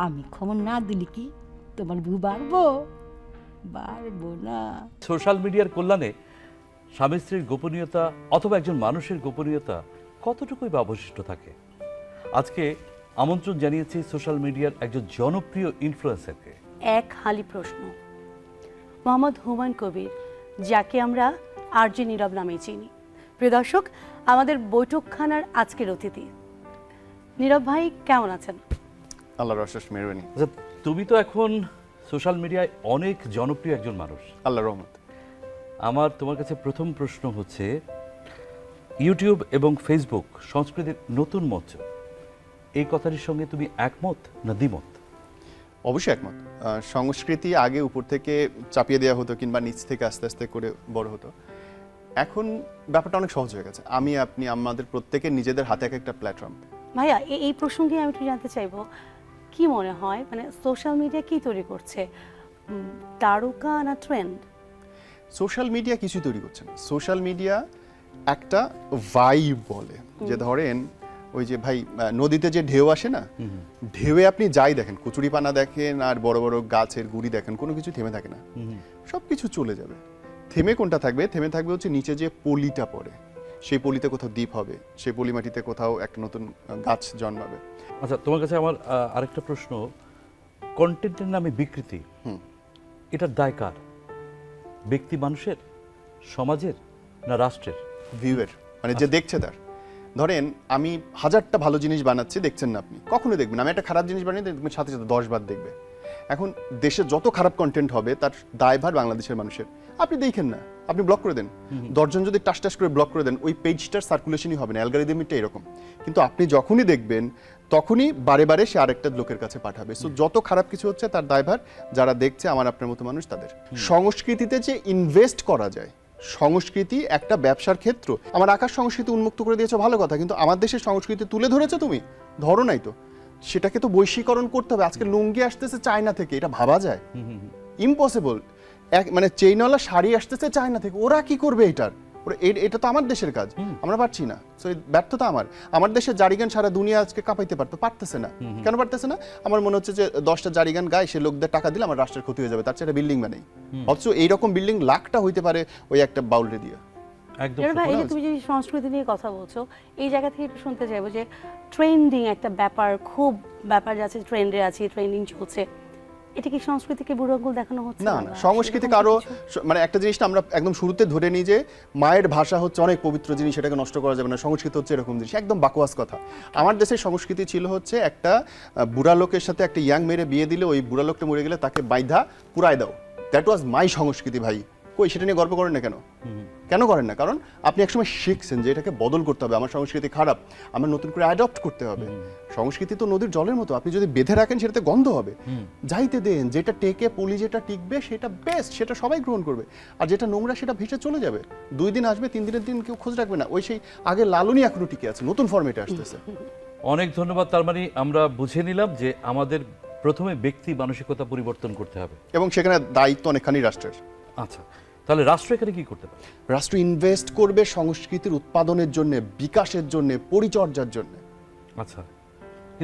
আমি খবর না দিলে কি তোমার ভিউ বাড়বো? বাড়বো না। সোশ্যাল মিডিয়ার কল্যাণে স্বামী স্ত্রীর গোপনীয়তা অথবা একজন মানুষের গোপনীয়তা কতটুকুই বা অবশিষ্ট থাকে? আজকে আমন্ত্রণ জানিয়েছি সোশ্যাল মিডিয়ার একজন জনপ্রিয় ইনফ্লুয়েন্সারকে। এক হালি প্রশ্ন, মোহাম্মদ হুমায়ুন কবির, যাকে আমরা আরজে নীরব নামে চিনি। প্রিয় দর্শক, আমাদের বৈঠকখানার আজকের অতিথি। নীরব ভাই কেমন আছেন? আল্লাহর অশেষ মেহরবানি। আচ্ছা, তুমি তো এখন সোশ্যাল মিডিয়ায় অনেক জনপ্রিয় একজন মানুষ। আল্লাহর রহমত। আমার তোমার কাছে প্রথম প্রশ্ন হচ্ছে, ইউটিউব এবং ফেসবুক সংস্কৃতির নতুন মঞ্চ, এই কথাটির সঙ্গে তুমি একমত না দ্বিমত? অবশ্যই একমত। সংস্কৃতি আগে উপর থেকে চাপিয়ে দেওয়া হতো কিংবা নিচ থেকে আস্তে আস্তে করে বড় হতো। এখন ব্যাপারটা অনেক সহজ হয়ে গেছে। আমি, আপনি, আমাদের প্রত্যেকের নিজেদের হাতে এক একটা প্ল্যাটফর্ম। ভাইয়া, এই প্রসঙ্গে আমি একটু জানতে চাইবো, কি মনে হয় মানে সোশ্যাল মিডিয়া কি তৈরি করছে, তারকা না ট্রেন্ড? সোশ্যাল মিডিয়া কিছু তৈরি করছে না। সোশ্যাল মিডিয়া একটা ভাইব বলে, যে ধরেন ওই যে ভাই নদীতে যে ঢেউ আসে না, ঢেউয়ে আপনি যাই দেখেন, কচুরিপানা দেখেন আর বড় বড় গাছের গুড়ি দেখেন, কোনো কিছু থেমে থাকে না, সব কিছু চলে যাবে। থেমে কোনটা থাকবে? থেমে থাকবে হচ্ছে নিচে যে পলিটা পড়ে, সেই পলিতে কোথাও দ্বীপ হবে, সেই পলি মাটিতে কোথাও একটা নতুন গাছ জন্মাবে। আচ্ছা, তোমার কাছে আমার আরেকটা প্রশ্ন, কন্টেন্টের নামে বিকৃতি, এটার দায় কার? ব্যক্তি মানুষের, সমাজের, না রাষ্ট্রের? ভিউয়ের, মানে যে দেখছে তার। ধরেন আমি 1000টা ভালো জিনিস বানাচ্ছি, দেখছেন না আপনি, কখনো দেখবেন। আমি একটা খারাপ জিনিস বানিয়ে দেখবেন, সাথে সাথে 10 বার দেখবে। এখন দেশে যত খারাপ কন্টেন্ট হবে তার দায়ভার বাংলাদেশের মানুষের। আপনি দেখেন না, আপনি ব্লক করে দেন। 10 জন যদি টাস টাস করে ব্লক করে দেন, ওই পেজটার সার্কুলেশনই হবে না, অ্যালগরিদমটা এরকম। কিন্তু আপনি যখনই দেখবেন তখনই বারে বারে সে আরেকটা লোকের কাছে পাঠাবে। সো যত খারাপ কিছু হচ্ছে তার দায়ভার যারা দেখছে, আমার আপনার মতো মানুষ, তাদের। সংস্কৃতিতে যে ইনভেস্ট করা যায়, সংস্কৃতি একটা ব্যবসার ক্ষেত্র। আমার আকাশ সংস্কৃতি উন্মুক্ত করে দিয়েছো, ভালো কথা, কিন্তু আমার দেশের সংস্কৃতি তুলে ধরেছো তুমি? ধরো নাই তো, সেটাকে তো বৈশ্বিকরণ করতে হবে। আজকে লুঙ্গি আসতেছে চায়না থেকে, এটা ভাবা যায়? ইম্পসিবল। মানে চেইনওয়ালা শাড়ি আসতেছে চায়না থেকে, ওরা কি করবে এটার? এটা তো আমার দেশের কাজ, আমরা পারছি না। সো ব্যর্থতা আমার দেশের জারিগান সারা দুনিয়া আজকে কাঁপাইতে পারতেছে না। কেন পারতেছে না? আমার মনে হচ্ছে যে 10টা জারিগান গায়ে, সে লোকদের টাকা দিলে আমার রাষ্ট্রের ক্ষতি হয়ে যাবে, তার চেয়ে বিল্ডিং বানাই। অথচ এইরকম বিল্ডিং লাখটা হইতে পারে ওই একটা বাউলরে দিয়ে। তুমি যদি সংস্কৃতি নিয়ে কথা বলছো, এই জায়গা থেকে একটু শুনতে চাইবো যে ট্রেন্ডিং একটা ব্যাপার, খুব ব্যাপার যাচ্ছে, ট্রেন্ডে আছে, ট্রেন্ডিং চলছে, এটা কি সংস্কৃতিকে বুড়ো আঙুল দেখানো হচ্ছে? না না, সংস্কৃতি কারো, মানে একটা জিনিসটা আমরা একদম শুরুতে ধরে নিই যে মায়ের ভাষা হচ্ছে অনেক পবিত্র জিনিস, সেটাকে নষ্ট করা যাবে না, সংস্কৃতি হচ্ছে এরকম জিনিস, একদম বাকওয়াস কথা। আমার দেশের সংস্কৃতি ছিল হচ্ছে একটা বুড়া লোকের সাথে একটা ইয়াং মেয়ের বিয়ে দিলে, ওই বুড়া লোকটা মরে গেলে তাকে বাইধা পুরাই দাও। দ্যাট ওয়াজ মাই সংস্কৃতি ভাই। কই সেটা নিয়ে গর্ব করেন না কেন? কেন করেন না? কারণ আপনি একসময় শিখছেন যে এটাকে বদল করতে হবে, আমার সংস্কৃতি খারাপ, আমার নতুন করে অ্যাডপ্ট করতে হবে। সংস্কৃতি তো নদীর জলের মতো, আপনি যদি বেঁধে রাখেন সেটাতে গন্ধ হবে। যাইতে দেন, যেটা টেকে পলি, যেটা টিকবে সেটা বেস্ট, সেটা সবাই গ্রহণ করবে। আর যেটা নোংরা সেটা ভেসে চলে যাবে। 2 দিন আসবে, 3 দিনের দিন কেউ খোঁজ রাখবে না। ওই সেই আগে লালনই এখনো টিকে আছে, নতুন ফরম্যাটে আসতেছে। অনেক ধন্যবাদ। তার মানে আমরা বুঝে নিলাম যে আমাদের প্রথমে ব্যক্তি মানসিকতা পরিবর্তন করতে হবে, এবং সেখানে দায়িত্ব অনেকখানি রাষ্ট্রের। আচ্ছা, তাহলে রাষ্ট্র এখানে কি করতে পারে? রাষ্ট্র ইনভেস্ট করবে সংস্কৃতির উৎপাদনের জন্য, বিকাশের জন্য, পরিচর্যার জন্য। আচ্ছা,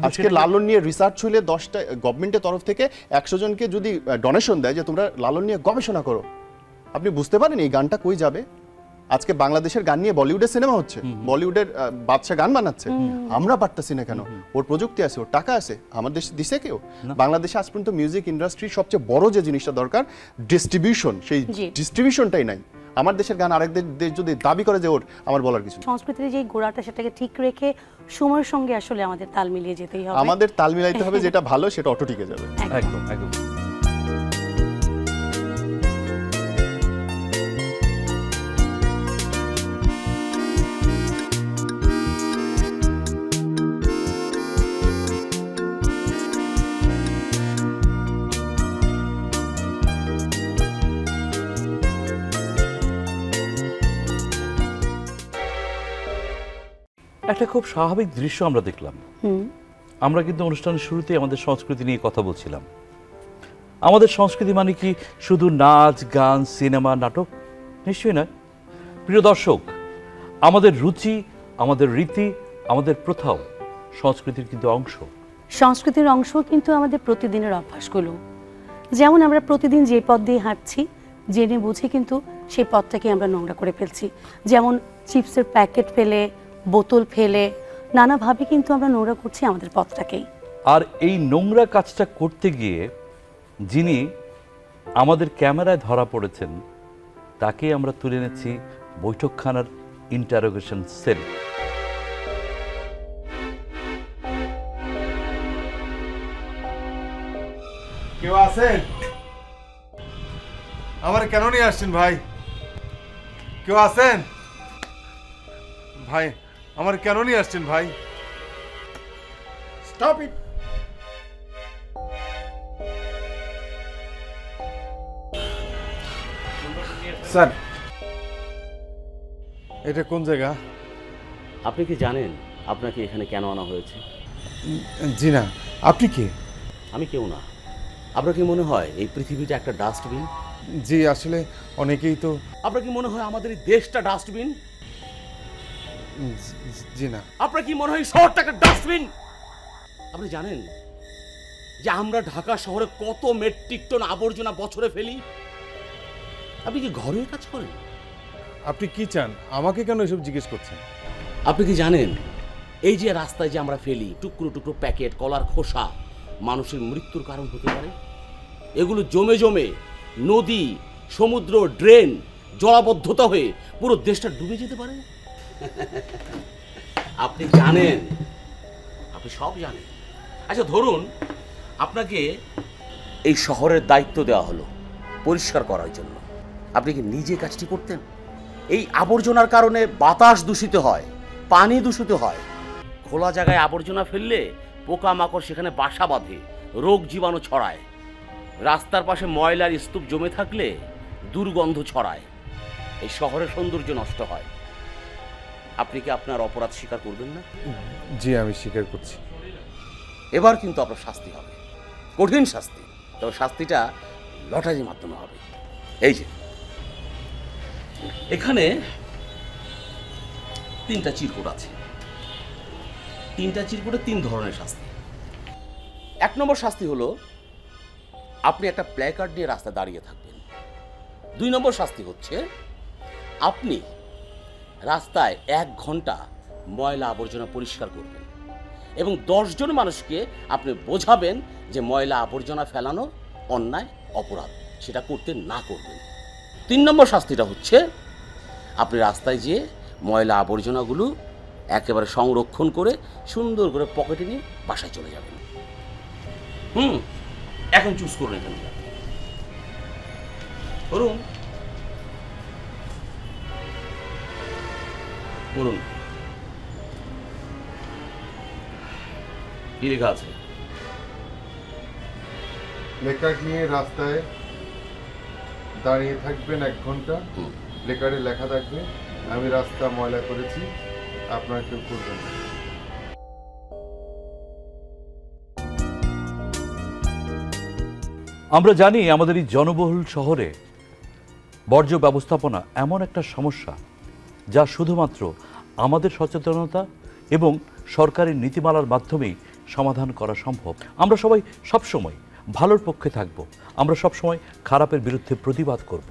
আজকে লালন নিয়ে রিসার্চ হলে 10টা গভর্নমেন্টের তরফ থেকে 100 জনকে যদি ডোনেশন দেয় যে তোমরা লালন নিয়ে গবেষণা করো, আপনি বুঝতে পারেন এই গানটা কই যাবে? আজকে বাংলাদেশের গান নিয়ে বলিউডের সিনেমা হচ্ছে, বলিউডের বাদশা গান বানাচ্ছে, আমরা পারতেছি না কেন? ওর প্রযুক্তি আছে, ওর টাকা আছে, আমার দেশে দিছে কেউ? বাংলাদেশে আজ পর্যন্ত মিউজিক ইন্ডাস্ট্রির সবচেয়ে বড় যে জিনিসটা দরকার, ডিস্ট্রিবিউশন, সেই ডিস্ট্রিবিউশনটাই নাই। আমার দেশের গান আরেক দেশ যদি দাবি করে যে ওর, আমার বলার কিছু। সংস্কৃতির যে গোড়াটা সেটাকে ঠিক রেখে সময়ের সঙ্গে আসলে আমাদের তাল মিলিয়ে যেতেই হবে। আমাদের তাল মিলাইতে হবে, যেটা ভালো সেটা অটো টিকে যাবে। একদম একদম। একটা খুব স্বাভাবিক দৃশ্য আমরা দেখলাম। আমরা কিন্তু অনুষ্ঠানের শুরুতেই আমাদের সংস্কৃতি নিয়ে কথা বলছিলাম। আমাদের সংস্কৃতি মানে কি শুধু নাচ, গান, সিনেমা, নাটক? নিশ্চয়ই নয়। প্রিয় দর্শক, আমাদের রুচি, আমাদের রীতি, আমাদের প্রথাও সংস্কৃতির কিন্তু অংশ। সংস্কৃতির অংশ কিন্তু আমাদের প্রতিদিনের অভ্যাসগুলো। যেমন আমরা প্রতিদিন যে পথ দিয়ে হাঁটছি, জেনে বুঝে কিন্তু সেই পথটাকে আমরা নোংরা করে ফেলছি। যেমন চিপসের প্যাকেট ফেলে, বোতল ফেলে, নানাভাবে কিন্তু আমরা নোংরা করছি আমাদের পথটাকেই। আর এই নোংরা কাজটা করতে গিয়ে যিনি আমাদের ক্যামেরায় ধরা পড়েছেন, তাকে আমরা তুলে এনেছি বৈঠকখানার ইন্টারোগেশন সেল। কেউ আছেন? আমার কেন নিয়ে আসছেন ভাই? কেউ আছেন? ভাই আমার কেন নিয়ে আসছেন ভাই? Stop it. স্যার, এটা কোন জায়গা? আপনি কি জানেন আপনাকে এখানে কেন আনা হয়েছে? জি না। আপনি কে? আমি কেউ না। আপনার কি মনে হয় এই পৃথিবীটা একটা ডাস্টবিন? জি আসলে অনেকেই তো। আপনার কি মনে হয় আমাদের এই দেশটা ডাস্টবিন? জি না। আপনার কি মনে হয় শহরটা একটা ডাস্টবিন? আপনি জানেন যে আমরা ঢাকা শহরে কত মেট্রিক টন আবর্জনা বছরে ফেলি? আপনি কি ঘরে কাজ করেন? আপনি কি চান? আমাকে কেন এসব জিজ্ঞেস করছেন? আপনি কি জানেন এই যে রাস্তায় যে আমরা ফেলি টুকরো টুকরো প্যাকেট, কলার খোসা, মানুষের মৃত্যুর কারণ হতে পারে? এগুলো জমে জমে নদী, সমুদ্র, ড্রেন জলাবদ্ধতা হয়ে পুরো দেশটা ডুবে যেতে পারে। আপনি জানেন, আপনি সব জানেন। আচ্ছা ধরুন আপনাকে এই শহরের দায়িত্ব দেওয়া হলো পরিষ্কার করার জন্য, আপনি কি নিজে কাজটি করতেন? এই আবর্জনার কারণে বাতাস দূষিত হয়, পানি দূষিত হয়। খোলা জায়গায় আবর্জনা ফেললে পোকামাকড় সেখানে বাসা বাঁধে, রোগ জীবাণু ছড়ায়। রাস্তার পাশে ময়লার স্তূপ জমে থাকলে দুর্গন্ধ ছড়ায়, এই শহরের সৌন্দর্য নষ্ট হয়। আপনি কি আপনার অপরাধ স্বীকার করবেন না? জি আমি স্বীকার করছি। এবার কিন্তু আপনার শাস্তি হবে, কঠিন শাস্তি। তবে শাস্তিটা লটারির মাধ্যমে হবে। এই যে এখানে 3টা চিরকুট আছে। 3টা চিরকুটে 3 ধরনের শাস্তি। 1 নম্বর শাস্তি হলো আপনি একটা প্ল্যাকার্ড নিয়ে রাস্তায় দাঁড়িয়ে থাকবেন। 2 নম্বর শাস্তি হচ্ছে আপনি রাস্তায় 1 ঘন্টা ময়লা আবর্জনা পরিষ্কার করবেন এবং 10 জন মানুষকে আপনি বোঝাবেন যে ময়লা আবর্জনা ফেলানো অন্যায়, অপরাধ, সেটা করতে না করবেন। 3 নম্বর শাস্তিটা হচ্ছে আপনি রাস্তায় যেয়ে ময়লা আবর্জনাগুলো একেবারে সংরক্ষণ করে সুন্দর করে পকেটে নিয়ে বাসায় চলে যাবেন। এখন চুজ করুন এখানে করুন করুন কি লেখা আছে? প্লেকার্ড নিয়ে রাস্তায় দাঁড়িয়ে থাকবেন 1 ঘন্টা। প্লেকার্ডে লেখা থাকবে আমি রাস্তা ময়লা করেছি, আপনারা কেউ করবেন না। আমরা জানি আমাদের এই জনবহুল শহরে বর্জ্য ব্যবস্থাপনা এমন একটা সমস্যা যা শুধুমাত্র আমাদের সচেতনতা এবং সরকারি নীতিমালার মাধ্যমেই সমাধান করা সম্ভব। আমরা সবাই সবসময় ভালোর পক্ষে থাকব, আমরা সবসময় খারাপের বিরুদ্ধে প্রতিবাদ করব।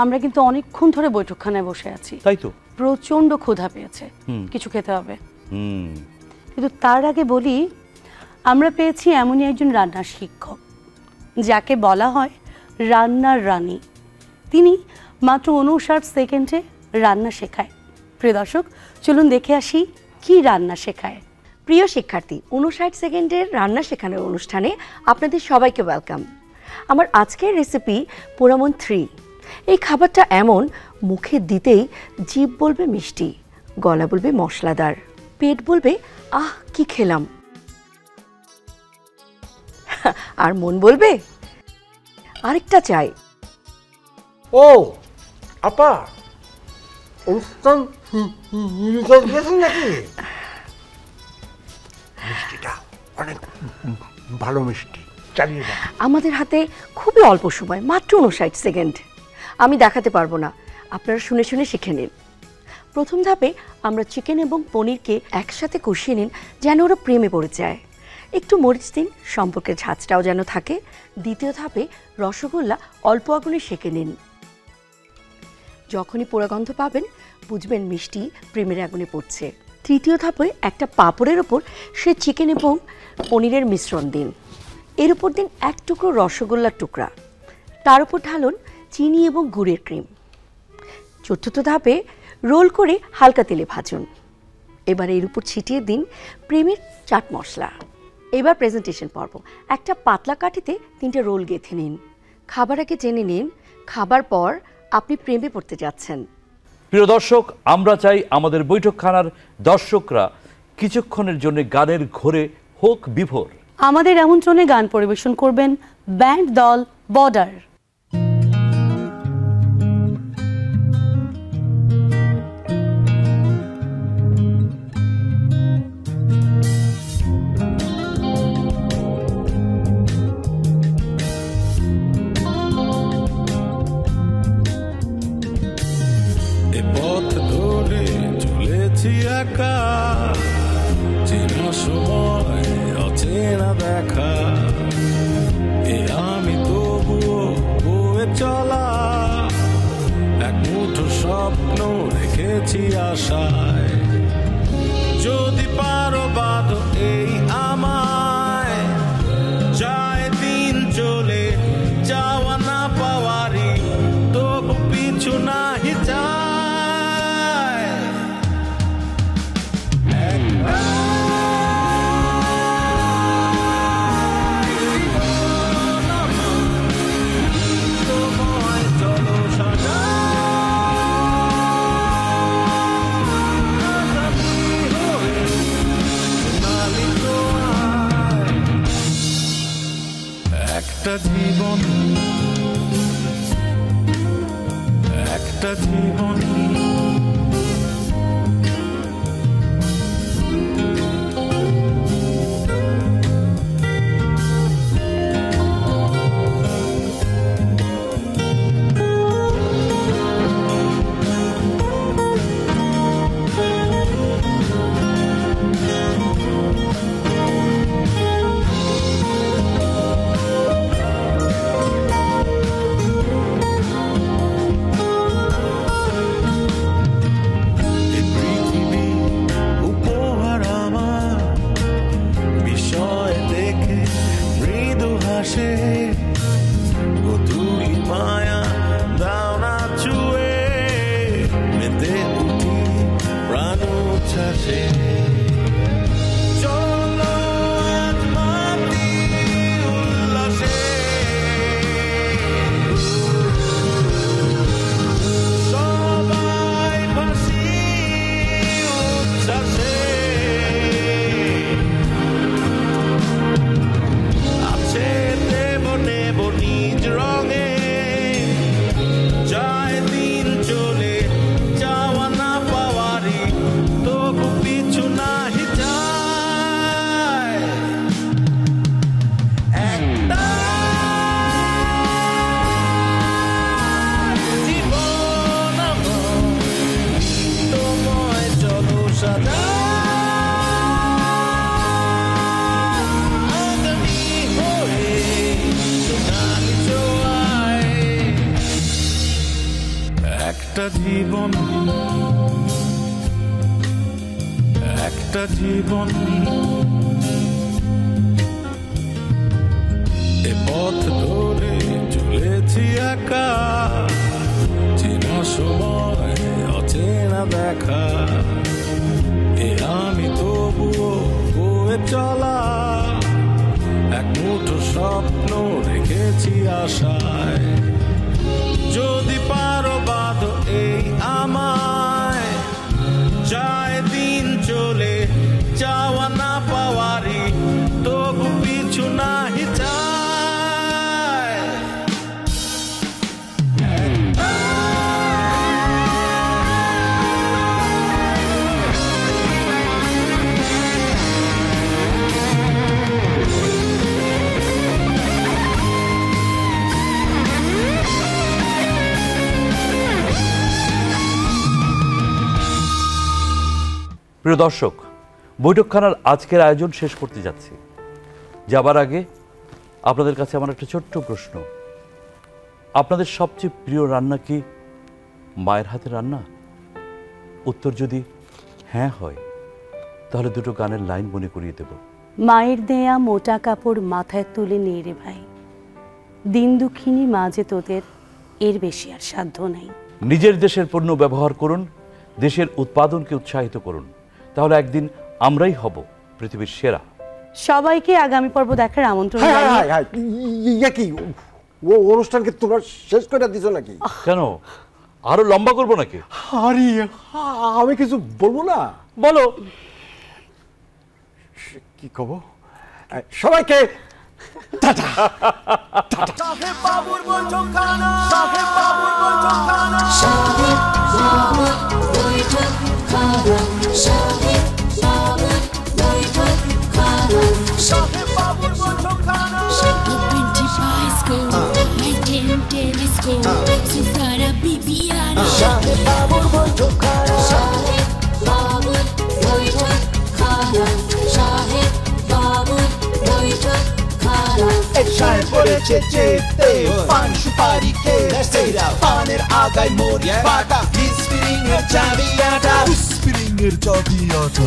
আমরা কিন্তু অনেকক্ষণ ধরে বৈঠকখানায় বসে আছি, তাই তো প্রচন্ড ক্ষুধা পেয়েছে, কিছু খেতে হবে। কিন্তু তার আগে বলি, আমরা পেয়েছি এমনই একজন রান্নার শিক্ষক যাকে বলা হয় রান্নার রানী। তিনি মাত্র 59 সেকেন্ডে রান্না শেখায়। প্রিয় দর্শক, চলুন দেখে আসি কি রান্না শেখায়। প্রিয় শিক্ষার্থী, 59 সেকেন্ডের রান্না শেখানোর অনুষ্ঠানে আপনাদের সবাইকে ওয়েলকাম। আমার আজকের রেসিপি পোড়ামন 3। এই খাবারটা এমন, মুখে দিতেই জিভ বলবে মিষ্টি, গলা বলবে মশলাদার, পেট বলবে আহ কি খেলাম, আর মন বলবে আরেকটা চাই। ও আপা, অনুষ্ঠান নাকি? অনেক ভালো মিষ্টি, চালিয়ে যান। আমাদের হাতে খুবই অল্প সময়, মাত্র 59 সেকেন্ড। আমি দেখাতে পারবো না, আপনারা শুনে শুনে শিখে নিন। প্রথম ধাপে আমরা চিকেন এবং পনিরকে একসাথে কষিয়ে নিন যেন ওরা প্রেমে পড়ে যায়। একটু মরিচ দিন, সম্পর্কের ঝাঁজটাও যেন থাকে। দ্বিতীয় ধাপে রসগোল্লা অল্প আগুনে সেঁকে নিন। যখনই পোড়া গন্ধ পাবেন বুঝবেন মিষ্টি প্রেমের আগুনে পড়ছে। তৃতীয় ধাপে একটা পাঁপড়ের ওপর সে চিকেন এবং পনিরের মিশ্রণ দিন। এর উপর দিন এক টুকরো রসগোল্লার টুকরা, তার উপর ঢালুন চিনি এবং গুড়ের ক্রিম। চতুর্থ ধাপে রোল করে হালকা তেলে ভাজুন। এবার এর উপর ছিটিয়ে দিন প্রেমের চাট মশলা। এবার প্রেজেন্টেশন পর্ব। একটা পাতলা কাঠিতে 3টে রোল গেঁথে নিন। খাবার আগে জেনে নিন খাবার পর আপনি প্রেমে পড়তে যাচ্ছেন। প্রিয় দর্শক, আমরা চাই আমাদের বৈঠকখানার দর্শকরা কিছুক্ষণের জন্য গানের ঘোরে হোক বিভোর। আমাদের আমন্ত্রণে গান পরিবেশন করবেন ব্যান্ড দল বর্ডার। একা চেনা সময় অচেনা দেখা, এ আমি তবুও বয়ে চলা এক মুঠো স্বপ্ন রেখেছি আশায়। যদি পারো বাঁধো এই আমায়, যায় দিন চলে যাওয়া না পাওয়ারি, তবু পিছু নাহি যায়। একটা জীবন, একটা জীবন, একটা জীবন, একটা জীবন, এ পথ ধরে চলেছি একা, চেনা সময় অচেনা দেখা, এ আমি তবুও বয়ে চলা এক মুঠো স্বপ্ন রেখেছি আশায়। যদি পারো বাঁধো এই আমায়, যায় দিন চলে যাওয়া না পাওয়ারি, তবু পিছু নাহি যায়। প্রিয় দর্শক, বৈঠকখানার আজকের আয়োজন শেষ করতে যাচ্ছি। যাবার আগে আপনাদের কাছে আমার একটা ছোট্ট প্রশ্ন, আপনাদের সবচেয়ে প্রিয় রান্না কি মায়ের হাতের রান্না? উত্তর যদি হ্যাঁ হয় তাহলে দুটো গানের লাইন মনে করিয়ে দেব। মায়ের দেয়া মোটা কাপড় মাথায় তুলে নিয়ে রে ভাই, দিন দুঃখিনী মা যে তোদের, এর বেশি আর সাধ্য নাই। নিজের দেশের পণ্য ব্যবহার করুন, দেশের উৎপাদনকে উৎসাহিত করুন, তাহলে একদিন আমরাই হব পৃথিবীর সেরা। সবাইকে আগামী পর্ব দেখার আমন্ত্রণ জানিয়ে কি ও অনুষ্ঠানকে তোমরা শেষ করে দিছো নাকি? কেন, আরো লম্বা করবো নাকি? আরে আমি কিছু বলবো না? বলো। কি কব? সবাইকে টাটা। সাহেব বাবুর বৈঠকখানা, সাহেব বাবুর বৈঠকখানা, সাহেব বাবুর বৈঠকখানা, সাহেব বাবুর বৈঠকখানা, সাহেব বাবুর বৈঠকখানা। Open device go, my telescope, Sufara Bibiana. সাহেব বাবুর বৈঠকখানা, সাহেব বাবুর বৈঠকখানা, সাহেব বাবুর বৈঠকখানা। সাহেব করেছে যেতে পান সুপারি খেয়েছে, পানের আগায় মরি পাটা, স্প্রিং এর চাবিয়াটা, স্প্রিং এর চাবিয়াটা।